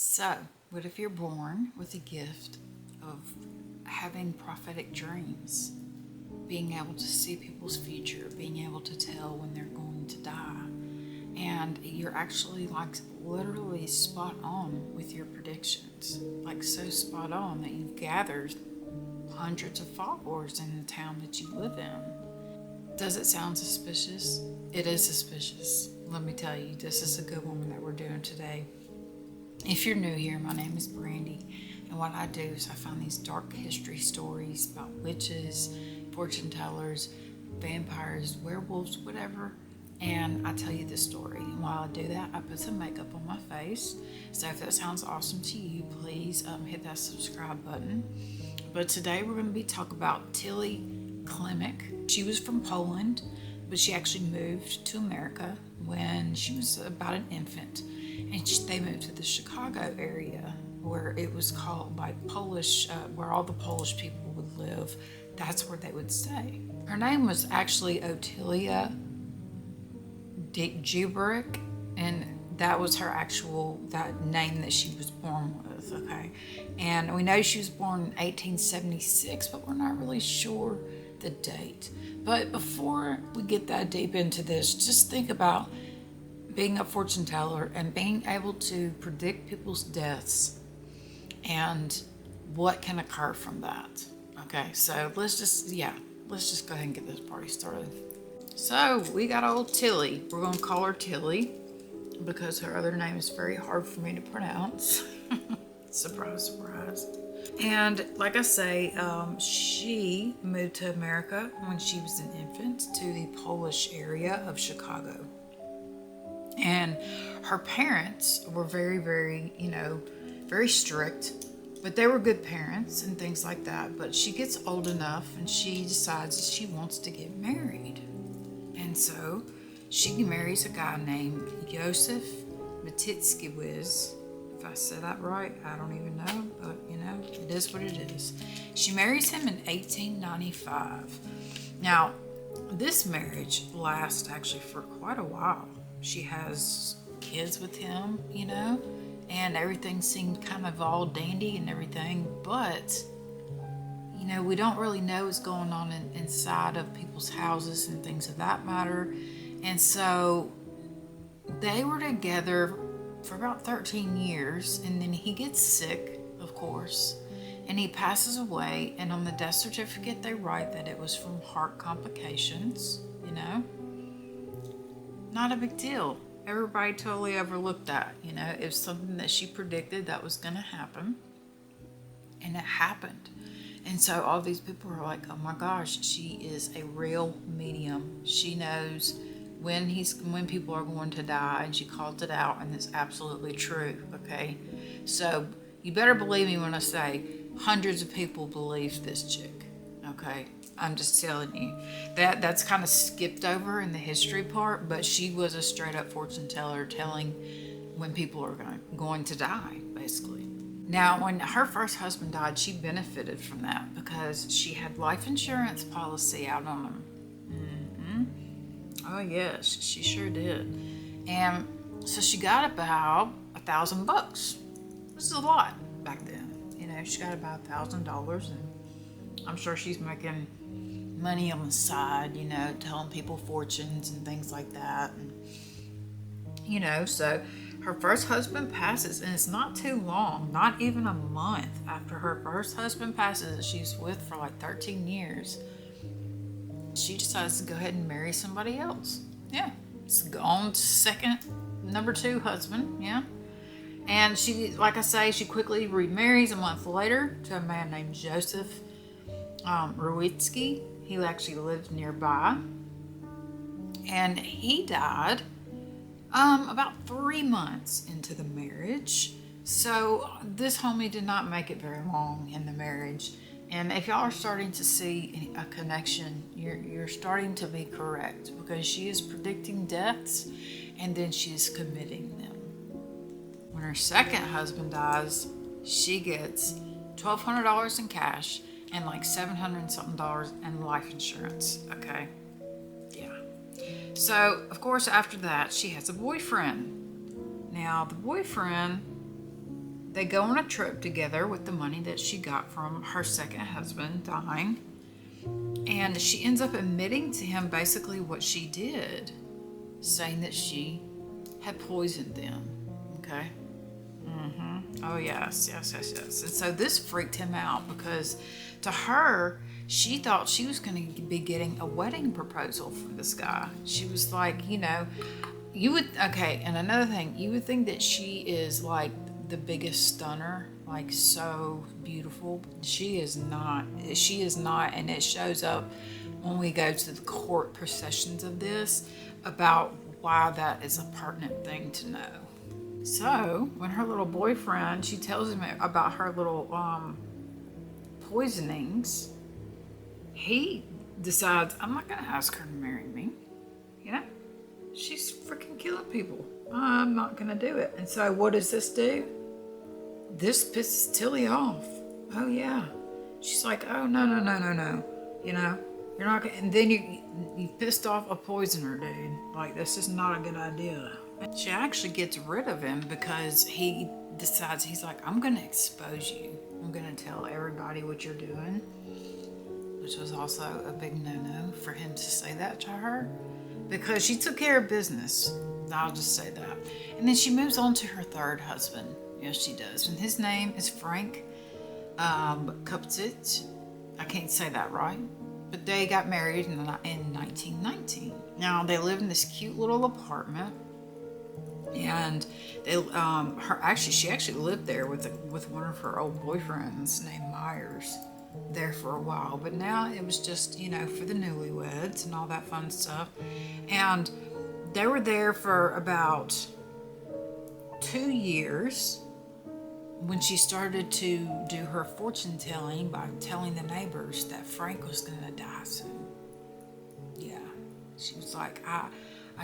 So, what if you're born with the gift of having prophetic dreams, being able to see people's future, being able to tell when they're going to die, and you're actually like literally spot on with your predictions, like so spot on that you've gathered hundreds of followers in the town that you live in? Does it sound suspicious? It is suspicious. Let me tell you, this is a good one that we're doing today. If you're new here, my name is Brandy, and what I do is I find these dark history stories about witches, fortune tellers, vampires, werewolves, whatever, and I tell you this story. And while I do that, I put some makeup on my face. So if that sounds awesome to you, please hit that subscribe button. But today we're going to be talking about TILLIE KLIMEK. She was from Poland, but she actually moved to America when she was about an infant. And they moved to the Chicago area where it was called like Polish, where all the Polish people would live. That's where they would stay. Her name was actually Otilia Jubrick, and that was her actual that name that she was born with. Okay, and we know she was born in 1876, but we're not really sure the date. But before we get that deep into this, just think about being a fortune teller and being able to predict people's deaths and what can occur from that. Okay, so let's just go ahead and get this party started. So we got old Tillie. We're gonna call her Tillie because her other name is very hard for me to pronounce. Surprise, surprise. And like I say, she moved to America when she was an infant to the Polish area of Chicago. And her parents were very, very, very strict, but they were good parents and things like that. But she gets old enough and she decides that she wants to get married. And so she marries a guy named Joseph Matitskiewicz. If I said that right, I don't even know, but it is what it is. She marries him in 1895. Now, this marriage lasts actually for quite a while. She has kids with him, and everything seemed kind of all dandy and everything, but we don't really know what's going on inside of people's houses and things of that matter. And so they were together for about 13 years, and then he gets sick, of course, and he passes away, and on the death certificate they write that it was from heart complications. Not a big deal. Everybody totally overlooked that. It was something that she predicted that was going to happen, and it happened. And so all these people are like, oh my gosh, she is a real medium. She knows when people are going to die, and she called it out, and it's absolutely true. Okay, so you better believe me when I say hundreds of people believe this chick. Okay, I'm just telling you that's kind of skipped over in the history part, but she was a straight up fortune teller, telling when people are going to die, basically. Now, when her first husband died, she benefited from that because she had life insurance policy out on him. Oh yes, she sure did. And so she got about $1,000. This is a lot back then. She got about $1,000, and I'm sure she's making money on the side, telling people fortunes and things like that. And, so her first husband passes, and it's not too long, not even a month after her first husband passes that she's with for like 13 years. She decides to go ahead and marry somebody else. Yeah, it's on number 2 husband. Yeah. And she, like I say, she quickly remarries a month later to a man named Joseph Ruitsky. He actually lived nearby. And he died about 3 months into the marriage. So this homie did not make it very long in the marriage. And if y'all are starting to see a connection, you're starting to be correct, because she is predicting deaths and then she is committing them. When her second husband dies, she gets $1,200 in cash and like $700 something in life insurance. Okay. Yeah. So, of course, after that, she has a boyfriend. Now, the boyfriend they go on a trip together with the money that she got from her second husband dying. And she ends up admitting to him basically what she did, saying that she had poisoned them. Okay. Oh, yes. And so this freaked him out because to her, she thought she was going to be getting a wedding proposal from this guy. She was like, you know, and another thing, you would think that she is like the biggest stunner, like so beautiful. She is not, and it shows up when we go to the court processions of this about why that is a pertinent thing to know. So when her little boyfriend, she tells him about her little poisonings, he decides, I'm not gonna ask her to marry me. You know, she's freaking killing people. I'm not gonna do it. And so what does this do? This pisses Tillie off. Oh yeah. She's like, oh no. You know, you're not gonna, and then you pissed off a poisoner, dude. Like, this is not a good idea. She actually gets rid of him because he decides, he's like, I'm gonna expose you. I'm gonna tell everybody what you're doing. Which was also a big no-no for him to say that to her, because she took care of business. I'll just say that. And then she moves on to her third husband. Yes, she does. And his name is Frank Kupcich. I can't say that right. But they got married in 1919. Now, they live in this cute little apartment. And they, she actually lived there with one of her old boyfriends named Myers there for a while. But now it was just, you know, for the newlyweds and all that fun stuff. And they were there for about 2 years when she started to do her fortune telling by telling the neighbors that Frank was going to die soon. Yeah, she was like, I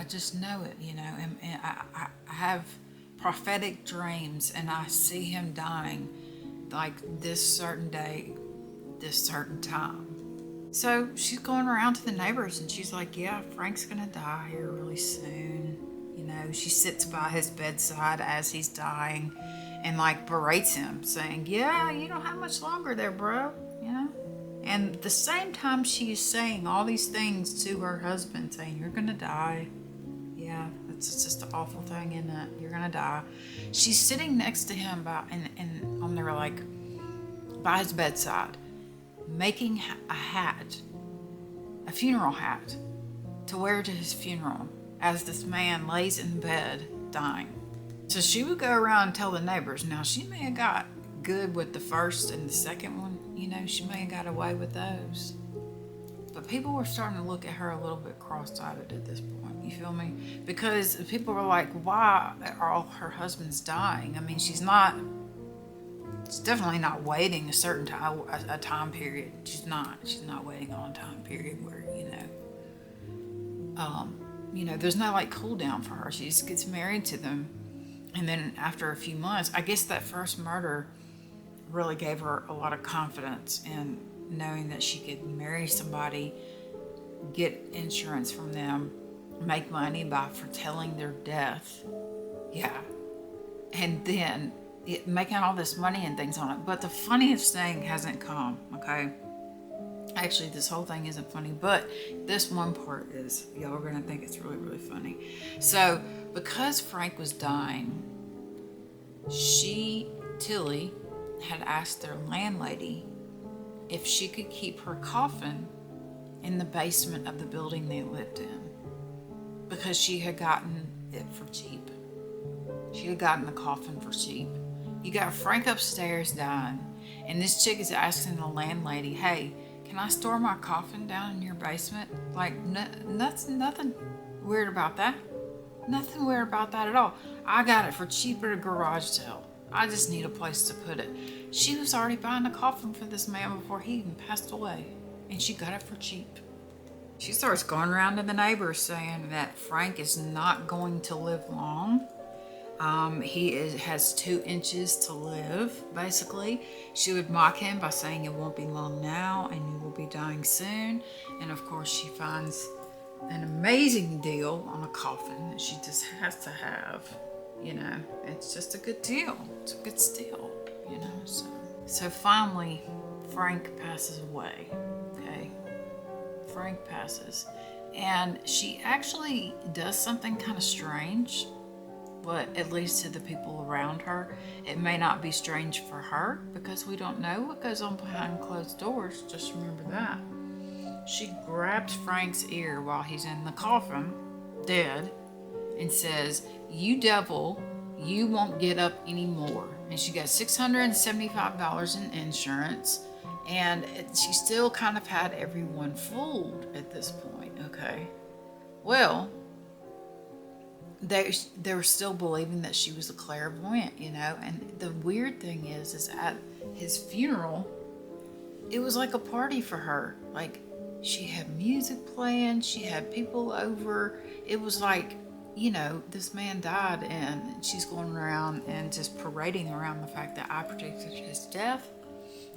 just know it, you know, and I have prophetic dreams and I see him dying like this certain day, this certain time. So she's going around to the neighbors and she's like, yeah, Frank's gonna die here really soon. You know, she sits by his bedside as he's dying and like berates him, saying, yeah, you don't have much longer there, bro, you know? And at the same time she's saying all these things to her husband, saying, you're gonna die. Yeah, it's just an awful thing, isn't it? You're gonna die. She's sitting next to him and on there, like, by his bedside, making a hat, a funeral hat, to wear to his funeral as this man lays in bed dying. So she would go around and tell the neighbors. Now, she may have got good with the first and the second one, you know, she may have got away with those. But people were starting to look at her a little bit cross-eyed at this point, you feel me? Because people were like, why are all her husbands dying? I mean, she's definitely not waiting a certain time, a time period. She's not waiting on a time period where, you know, there's no like cool down for her. She just gets married to them. And then after a few months, I guess that first murder really gave her a lot of confidence in knowing that she could marry somebody, get insurance from them, make money by foretelling their death. Yeah. And then making all this money and things on it. But the funniest thing hasn't come, okay? Actually, this whole thing isn't funny, but this one part is. Y'all are going to think it's really, really funny. So, because Frank was dying, Tillie, had asked their landlady if she could keep her coffin in the basement of the building they lived in, because she had gotten it for cheap. She had gotten the coffin for cheap. You got Frank upstairs dying, and this chick is asking the landlady, hey, can I store my coffin down in your basement? Like, nothing weird about that. Nothing weird about that at all. I got it for cheap at a garage sale. I just need a place to put it. She was already buying a coffin for this man before he even passed away, and she got it for cheap. She starts going around to the neighbors saying that Frank is not going to live long. He has 2 inches to live, basically. She would mock him by saying it won't be long now and you will be dying soon. And of course she finds an amazing deal on a coffin that she just has to have. You know, it's just a good deal. It's a good steal. So finally, Frank passes away. Okay, Frank passes, and she actually does something kind of strange, but at least to the people around her. It may not be strange for her because we don't know what goes on behind closed doors. Just remember that. She grabs Frank's ear while he's in the coffin, dead, and says, "You devil, you won't get up anymore." And she got $675 in insurance, and she still kind of had everyone fooled at this point, okay? Well, they were still believing that she was a clairvoyant, you know? And the weird thing is at his funeral, it was like a party for her. Like, she had music playing, she had people over. It was like, you know, this man died and she's going around and just parading around the fact that I predicted his death.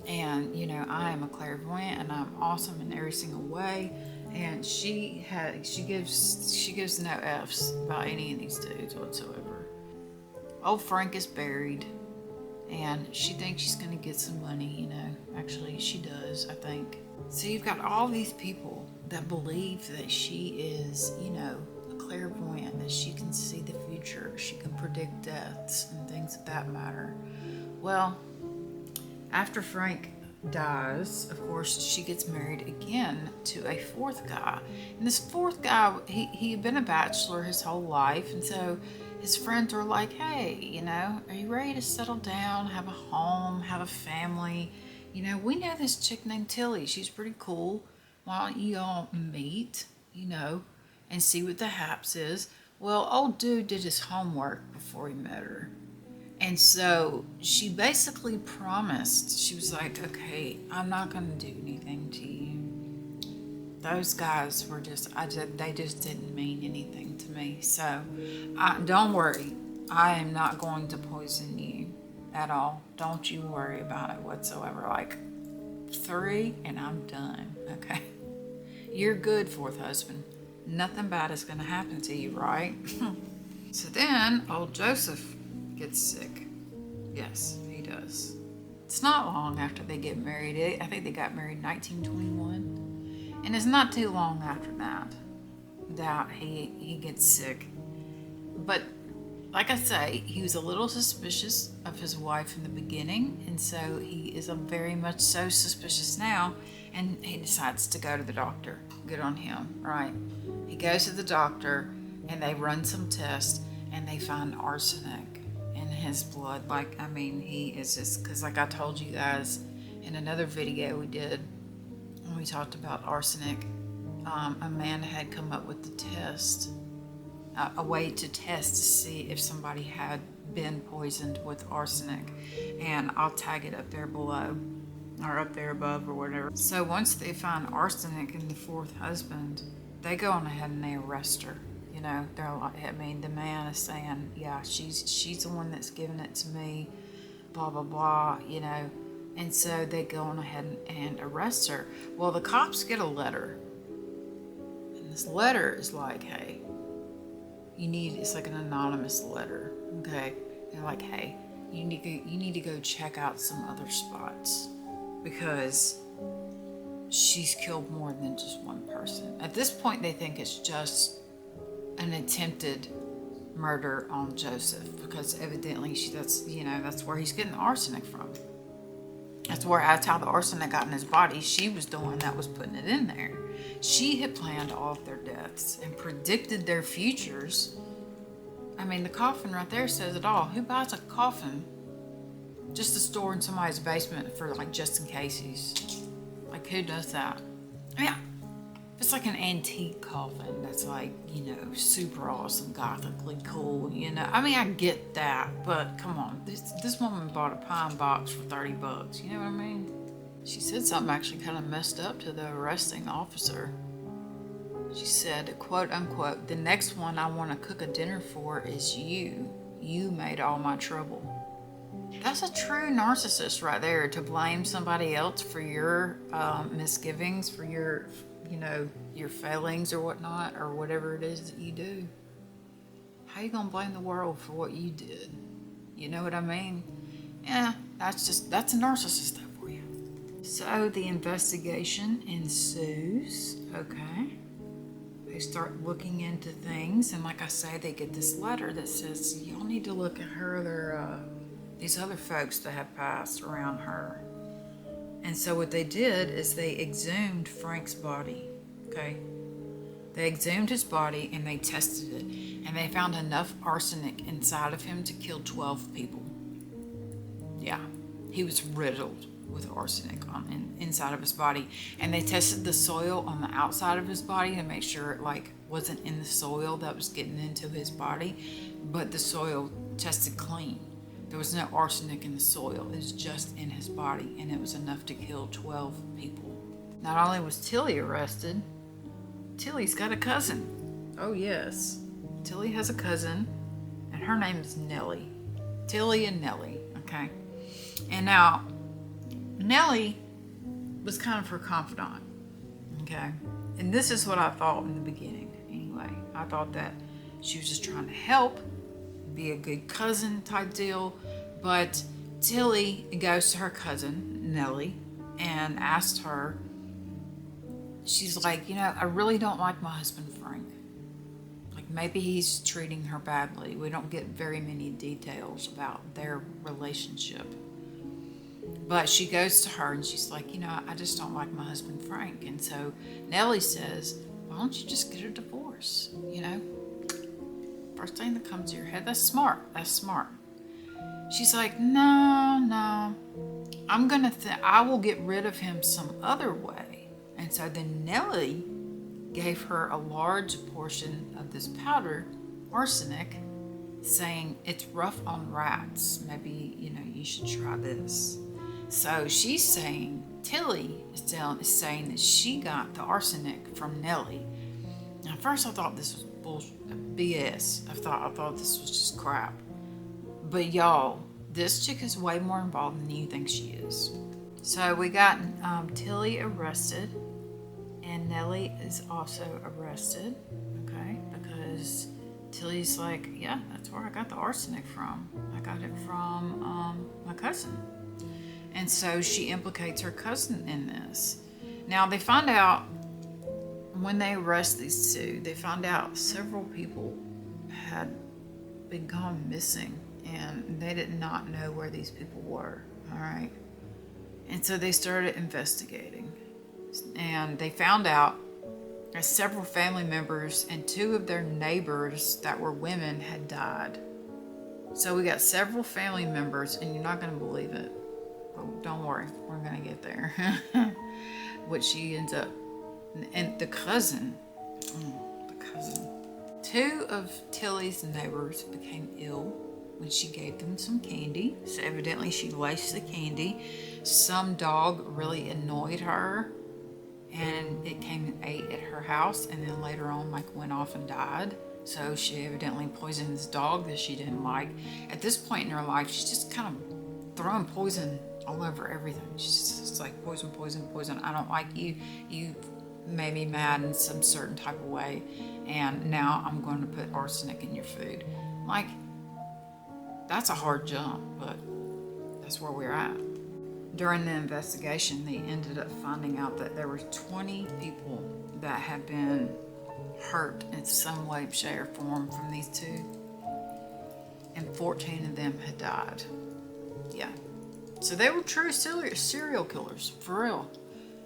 And, you know, I am a clairvoyant and I'm awesome in every single way. And she gives no F's about any of these dudes whatsoever. Old Frank is buried, and she thinks she's gonna get some money, you know. Actually, she does, I think. So you've got all these people that believe that she is, you know, a clairvoyant, that she can see the future, she can predict deaths and things of that matter. Well, after Frank dies, of course, she gets married again to a fourth guy. And this fourth guy, he had been a bachelor his whole life, and so his friends were like, "Hey, you know, are you ready to settle down, have a home, have a family? You know, we know this chick named Tillie. She's pretty cool. Why don't you all meet, you know, and see what the haps is?" Well, old dude did his homework before he met her. And so she basically promised, she was like, "Okay, I'm not going to do anything to you." Those guys were they just didn't mean anything to me. So don't worry, I am not going to poison you at all. Don't you worry about it whatsoever. Like 3 and I'm done, okay? You're good, fourth husband. Nothing bad is going to happen to you, right? So then old Joseph gets sick. Yes, he does. It's not long after they get married. I think they got married in 1921. And it's not too long after that he gets sick. But like I say, he was a little suspicious of his wife in the beginning, and so he is very much so suspicious now, and he decides to go to the doctor. Good on him, right? He goes to the doctor, and they run some tests, and they find arsenic in his blood. Like, I mean, he is just, because like I told you guys in another video we did when we talked about arsenic, a man had come up with the test, a way to test to see if somebody had been poisoned with arsenic, and I'll tag it up there below or up there above or whatever. So once they find arsenic in the fourth husband, they go on ahead and they arrest her. You know, they're like, I mean, the man is saying, "Yeah, she's the one that's giving it to me, blah blah blah," you know. And so they go on ahead and arrest her. Well, the cops get a letter, and this letter is like, "Hey, it's like an anonymous letter, okay? They're like, "Hey, you need to go check out some other spots because she's killed more than just one person." At this point, they think it's just an attempted murder on Joseph, because evidently that's where he's getting the arsenic from. That's how the arsenic got in his body. She was the one that was putting it in there. She had planned all of their deaths and predicted their futures. I mean, the coffin right there says it all. Who buys a coffin just to store in somebody's basement for, like, just in cases? Like, who does that? I mean, it's like an antique coffin that's like, you know, super awesome, gothically cool, you know. I mean, I get that, but come on. This woman bought a pine box for $30. You know what I mean? She said something actually kind of messed up to the arresting officer. She said, quote unquote, "The next one I want to cook a dinner for is you. You made all my trouble." That's a true narcissist right there, to blame somebody else for your misgivings, for your, you know, your failings or whatnot, or whatever it is that you do. How you gonna blame the world for what you did? You know what I mean? Yeah, That's a narcissist though for you. So the investigation ensues, okay? They start looking into things, and like I say, they get this letter that says, y'all need to look at these other folks that have passed around her. And so what they did is they exhumed Frank's body, okay? They exhumed his body and they tested it, and they found enough arsenic inside of him to kill 12 people. Yeah, he was riddled with arsenic inside of his body, and they tested the soil on the outside of his body to make sure it wasn't in the soil that was getting into his body, but the soil tested clean. There was no arsenic in the soil. It was just in his body, and it was enough to kill 12 people. Not only was Tillie arrested, Tillie's got a cousin. Oh yes, Tillie has a cousin, and her name is Nellie. Tillie and Nellie, okay? And now, Nellie was kind of her confidant, okay? And this is what I thought in the beginning, anyway. I thought that she was just trying to help, be a good cousin type deal. But Tillie goes to her cousin, Nellie, and asked her, she's like, I really don't like my husband, Frank. Like, maybe he's treating her badly. We don't get very many details about their relationship. But she goes to her and she's like, I just don't like my husband, Frank. And so Nellie says, why don't you just get a divorce? First thing that comes to your head. That's smart. She's like, no. I will get rid of him some other way. And so then Nellie gave her a large portion of this powder, arsenic, saying it's rough on rats. Maybe, you should try this. So she's saying, Tillie is saying that she got the arsenic from Nellie. Now, at first I thought this was BS. I thought this was just crap. But y'all, this chick is way more involved than you think she is. So we got Tillie arrested, and Nellie is also arrested, okay? Because Tillie's like, yeah, that's where I got the arsenic from. I got it from my cousin. And so she implicates her cousin in this. Now they find out, when they arrest these two, they found out several people had been gone missing, and they did not know where these people were, all right? And so they started investigating, and they found out that several family members and two of their neighbors that were women had died. So we got several family members, and you're not going to believe it, but don't worry, we're going to get there. What she ends up, and the cousin, two of Tillie's neighbors became ill when she gave them some candy. So evidently she laced the candy. Some dog really annoyed her, and it came and ate at her house, and then later on went off and died. So she evidently poisoned this dog that she didn't like. At this point in her life, she's just kind of throwing poison all over everything. She's just like, poison, poison, poison. I don't like you. You made me mad in some certain type of way, and now I'm going to put arsenic in your food. Like, that's a hard jump, but that's where we're at. During the investigation, they ended up finding out that there were 20 people that had been hurt in some way, shape, or form from these two, and 14 of them had died. Yeah. So they were true serial killers, for real.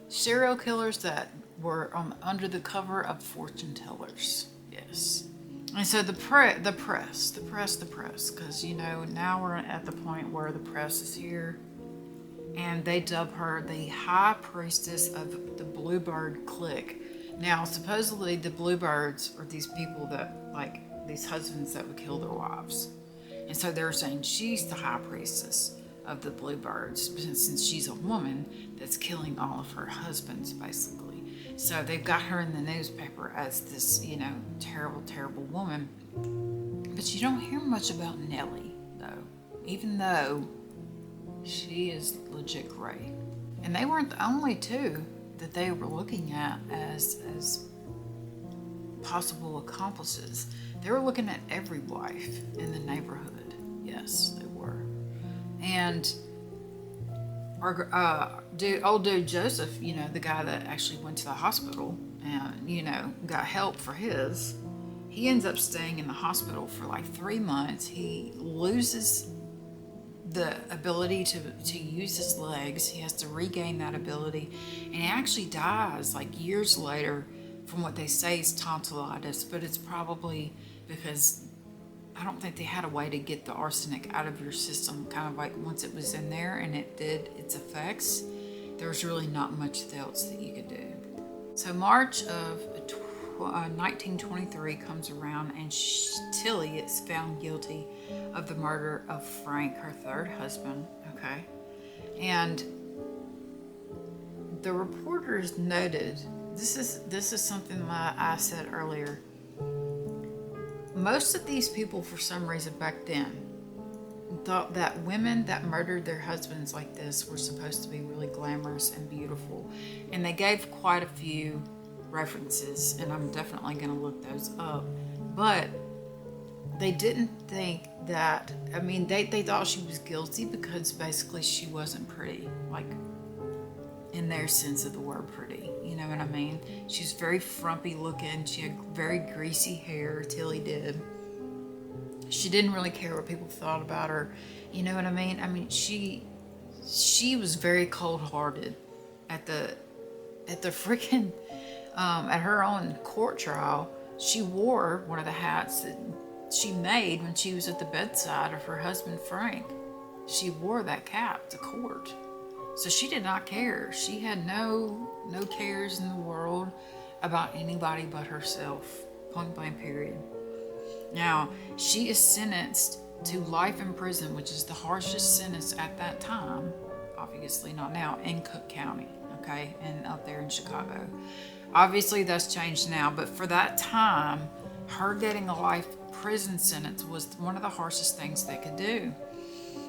Serial killers that were under the cover of fortune tellers. Yes. And so the press, because now we're at the point where the press is here, and they dub her the high priestess of the Bluebird clique. Now, supposedly the Bluebirds are these people that, these husbands that would kill their wives. And so they're saying she's the high priestess of the Bluebirds, since she's a woman that's killing all of her husbands, basically. So they've got her in the newspaper as this, terrible, terrible woman. But you don't hear much about Nellie, though, even though she is legit great. And they weren't the only two that they were looking at as possible accomplices. They were looking at every wife in the neighborhood. Yes, they were. And old dude Joseph, you know, the guy that actually went to the hospital and, you know, got help for his, he ends up staying in the hospital for like 3 months. He loses the ability to use his legs. He has to regain that ability, and he actually dies like years later from what they say is tonsillitis, but it's probably because I don't think they had a way to get the arsenic out of your system, kind of like once it was in there and it did its effects, there was really not much else that you could do. So March of 1923 comes around, and Tillie is found guilty of the murder of Frank, her third husband, okay? And the reporters noted, this is something that I said earlier, most of these people, for some reason back then, thought that women that murdered their husbands like this were supposed to be really glamorous and beautiful. And they gave quite a few references, and I'm definitely going to look those up. But they didn't think that, I mean, they thought she was guilty because basically she wasn't pretty, like in their sense of the word pretty. You know what I mean? She's very frumpy looking. She had very greasy hair, Tillie did. She didn't really care what people thought about her. You know what I mean? I mean, she was very cold-hearted at the freaking, at her own court trial. She wore one of the hats that she made when she was at the bedside of her husband, Frank. She wore that cap to court. So she did not care. She had no cares in the world about anybody but herself. Point blank period. Now, she is sentenced to life in prison, which is the harshest sentence at that time, obviously not now, in Cook County, okay, and up there in Chicago. Obviously that's changed now, but for that time, her getting a life prison sentence was one of the harshest things they could do.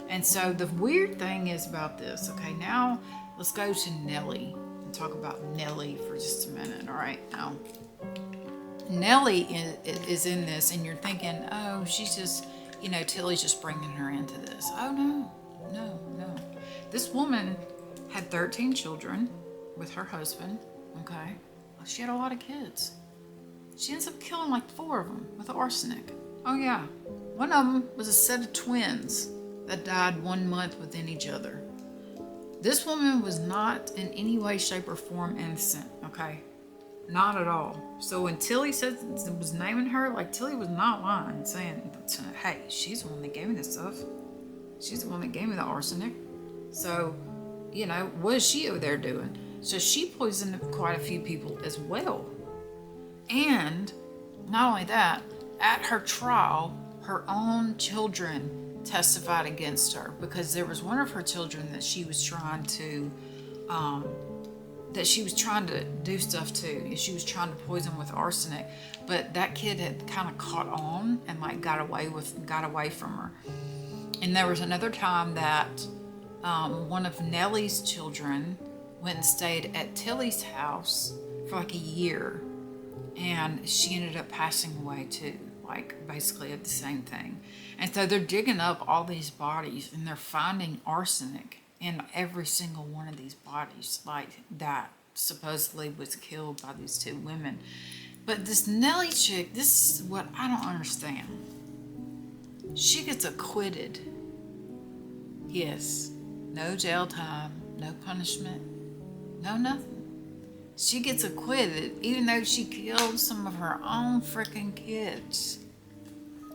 And so the weird thing is about this, okay, now let's go to Nellie and talk about Nellie for just a minute, all right? Now, Nellie is in this, and you're thinking, oh, she's just, you know, Tillie's just bringing her into this. Oh, no. This woman had 13 children with her husband, okay? She had a lot of kids. She ends up killing like 4 of them with arsenic. Oh, yeah. One of them was a set of twins that died 1 month within each other. This woman was not in any way, shape, or form innocent, okay? Not at all. So when Tillie was naming her, like, Tillie was not lying, saying, hey, she's the one that gave me this stuff. She's the one that gave me the arsenic. So, you know, what is she over there doing? So she poisoned quite a few people as well. And not only that, at her trial, her own children testified against her because there was one of her children that she was trying to do stuff to. She was trying to poison with arsenic, but that kid had kind of caught on and like got away from her. And there was another time that one of Nellie's children went and stayed at Tillie's house for like a year, and she ended up passing away too, like basically at the same thing. And so they're digging up all these bodies, and they're finding arsenic in every single one of these bodies, like that supposedly was killed by these 2 women. But this Nellie chick, this is what I don't understand. She gets acquitted. Yes, no jail time, no punishment, no nothing. She gets acquitted even though she killed some of her own freaking kids.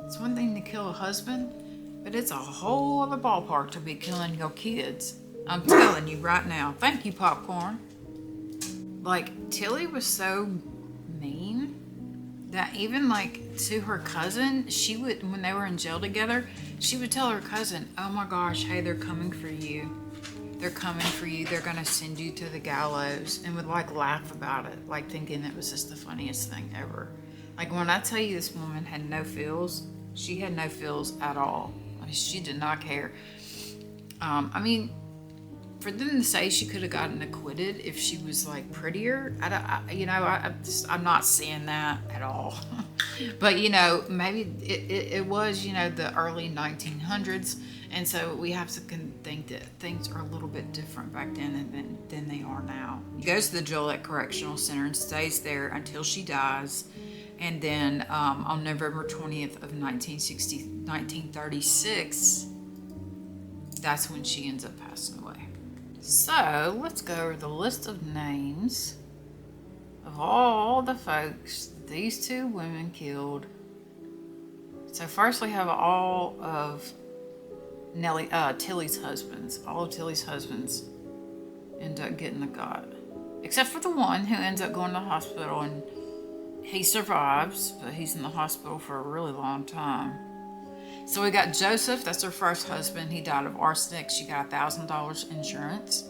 It's one thing to kill a husband, but it's a whole other ballpark to be killing your kids. I'm telling you right now. Thank you, popcorn. Like, Tillie was so mean that even like to her cousin, she would, when they were in jail together, she would tell her cousin, oh my gosh, hey, they're coming for you. They're coming for you. They're going to send you to the gallows, and would like laugh about it, like thinking it was just the funniest thing ever. Like, when I tell you this woman had no feels, she had no feels at all. I mean, she did not care. I mean, for them to say she could have gotten acquitted if she was like prettier, I'm not seeing that at all. But you know, maybe it was, you know, the early 1900s, and so we have to think that things are a little bit different back then than they are now. She goes to the Joliet Correctional Center and stays there until she dies, and then on November 20th of 1936, that's when she ends up passing away. So let's go over the list of names of all the folks these two women killed. So first we have all of Tillie's husbands. All of Tillie's husbands end up getting the God, except for the one who ends up going to the hospital, and he survives, but he's in the hospital for a really long time. So we got Joseph, that's her first husband. He died of arsenic. She got $1,000 insurance.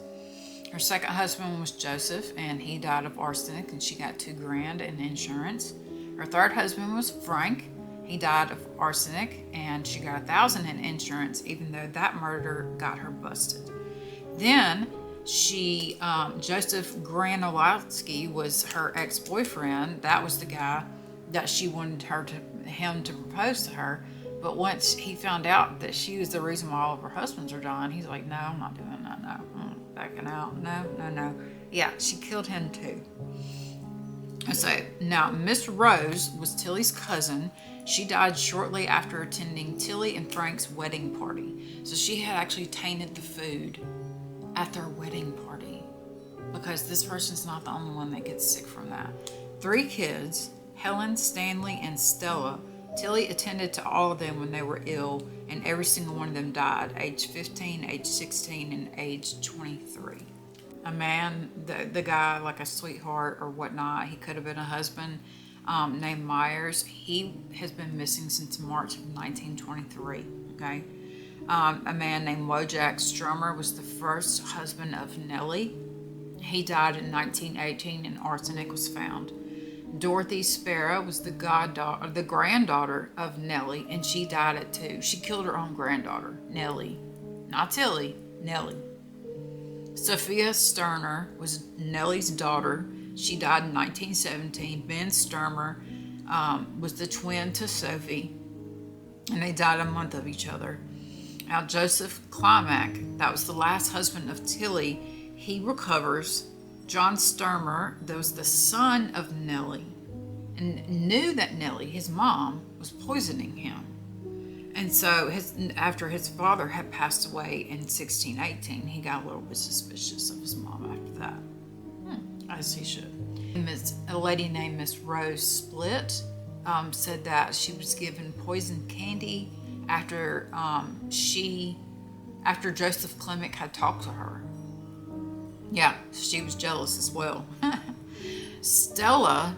Her second husband was Joseph, and he died of arsenic, and she got $2,000 in insurance. Her third husband was Frank. He died of arsenic, and she got $1,000 in insurance, even though that murder got her busted. Then Joseph Granolowski was her ex-boyfriend. That was the guy that she wanted him to propose to her. But once he found out that she was the reason why all of her husbands are dying, he's like, no, I'm not doing that. No, I'm backing out. No. Yeah, she killed him too. So now Miss Rose was Tillie's cousin. She died shortly after attending Tillie and Frank's wedding party. So she had actually tainted the food at their wedding party, because this person's not the only one that gets sick from that. 3 kids, Helen, Stanley, and Stella. Tillie attended to all of them when they were ill, and every single one of them died, age 15, age 16, and age 23. A man, the guy, like a sweetheart or whatnot, he could have been a husband, named Myers. He has been missing since March of 1923, okay? A man named Wojak Strummer was the first husband of Nellie. He died in 1918, and arsenic was found. Dorothy Sparrow was the granddaughter of Nellie, and she died at 2. She killed her own granddaughter, Nellie. Not Tillie, Nellie. Sophia Sterner was Nellie's daughter. She died in 1917. Ben Sturmer was the twin to Sophie, and they died a month of each other. Now, Joseph KLIMEK, that was the last husband of Tillie, he recovers. John Sturmer, that was the son of Nellie, and knew that Nellie, his mom, was poisoning him. And so after his father had passed away in 1618, he got a little bit suspicious of his mom after that. As he should. A lady named Miss Rose Split said that she was given poisoned candy after Joseph KLIMEK had talked to her. Yeah, she was jealous as well. Stella,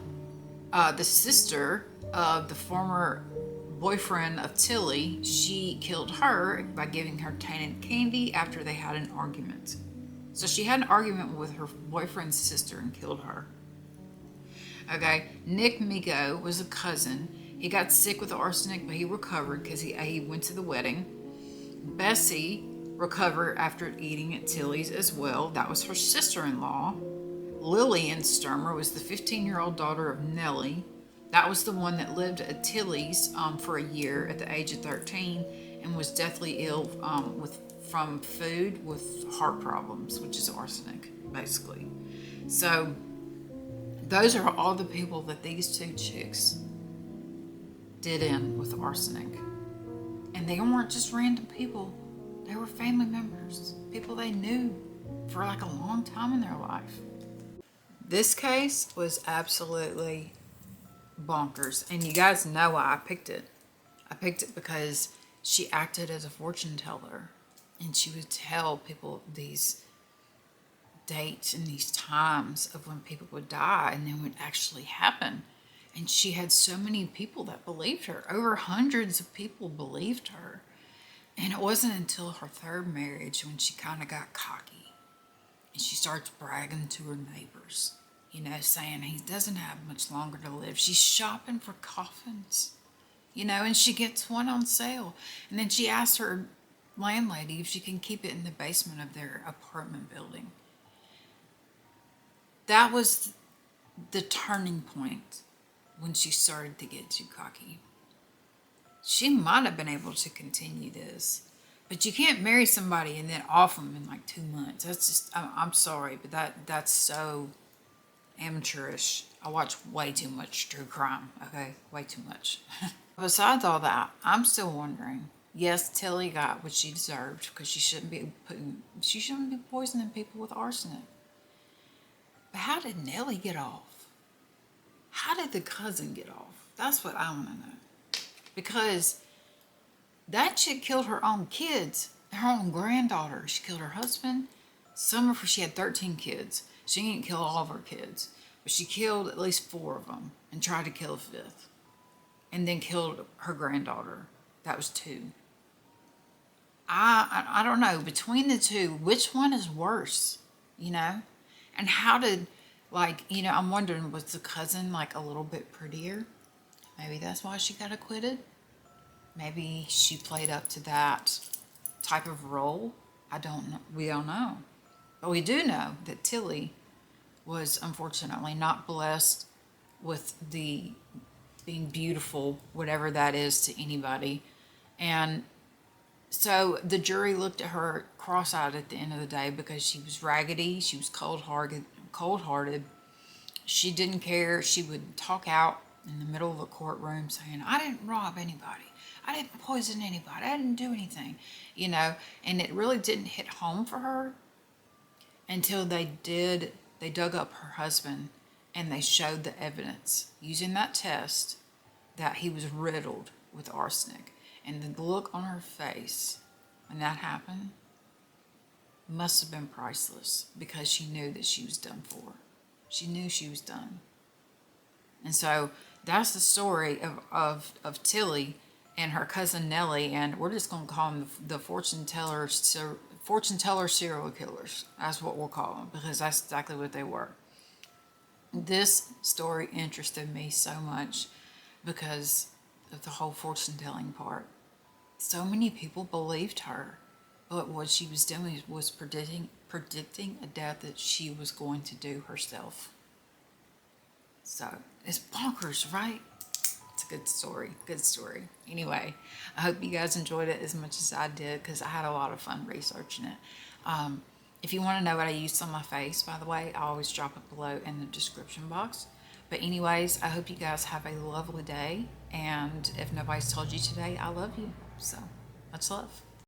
the sister of the former boyfriend of Tillie, she killed her by giving her tainted candy after they had an argument. So she had an argument with her boyfriend's sister and killed her. Okay, Nick Migo was a cousin. He got sick with arsenic, but he recovered because he went to the wedding. Bessie recovered after eating at Tillie's as well. That was her sister-in-law. Lillian Sturmer was the 15-year-old daughter of Nellie. That was the one that lived at Tillie's for a year at the age of 13 and was deathly ill from food with heart problems, which is arsenic, basically. So those are all the people that these 2 chicks did in with arsenic. And they weren't just random people. They were family members, people they knew for like a long time in their life. This case was absolutely bonkers. And you guys know why I picked it. I picked it because she acted as a fortune teller. And she would tell people these dates and these times of when people would die and then would actually happen. And she had so many people that believed her. Over hundreds of people believed her. And it wasn't until her 3rd marriage when she kind of got cocky. And she starts bragging to her neighbors, saying he doesn't have much longer to live. She's shopping for coffins, and she gets one on sale. And then she asks her landlady if she can keep it in the basement of their apartment building. That was the turning point when she started to get too cocky. She might have been able to continue this, but you can't marry somebody and then off them in like 2 months. That's just, I'm sorry, but that's so amateurish. I watch way too much true crime, okay? Way too much. Besides all that, I'm still wondering. Yes, Tillie got what she deserved because she shouldn't be poisoning people with arsenic. But how did Nellie get off? How did the cousin get off? That's what I want to know. Because that chick killed her own kids, her own granddaughter. She killed her husband. Some of her, she had 13 kids. She didn't kill all of her kids, but she killed at least 4 of them and tried to kill a 5th. And then killed her granddaughter. That was 2. I don't know, between the 2, which one is worse, you know? And how did, like, you know, I'm wondering, was the cousin like a little bit prettier? Maybe that's why she got acquitted. Maybe she played up to that type of role. I don't know. We don't know. But we do know that Tillie was unfortunately not blessed with the being beautiful, whatever that is to anybody. And so the jury looked at her cross-eyed at the end of the day because she was raggedy, she was cold-hearted. She didn't care. She would talk out in the middle of the courtroom saying, I didn't rob anybody. I didn't poison anybody. I didn't do anything, you know. And it really didn't hit home for her until they dug up her husband and they showed the evidence using that test that he was riddled with arsenic. And the look on her face when that happened must have been priceless because she knew that she was done for. She knew she was done. And so that's the story of Tillie and her cousin Nellie, and we're just going to call them the fortune teller serial killers. That's what we'll call them because that's exactly what they were. This story interested me so much because of the whole fortune telling part. So many people believed her, but what she was doing was predicting a death that she was going to do herself. So it's bonkers, right? It's a good story. Good story. Anyway, I hope you guys enjoyed it as much as I did because I had a lot of fun researching it. If you want to know what I used on my face, by the way, I always drop it below in the description box. But anyways, I hope you guys have a lovely day. And if nobody's told you today, I love you. So much love.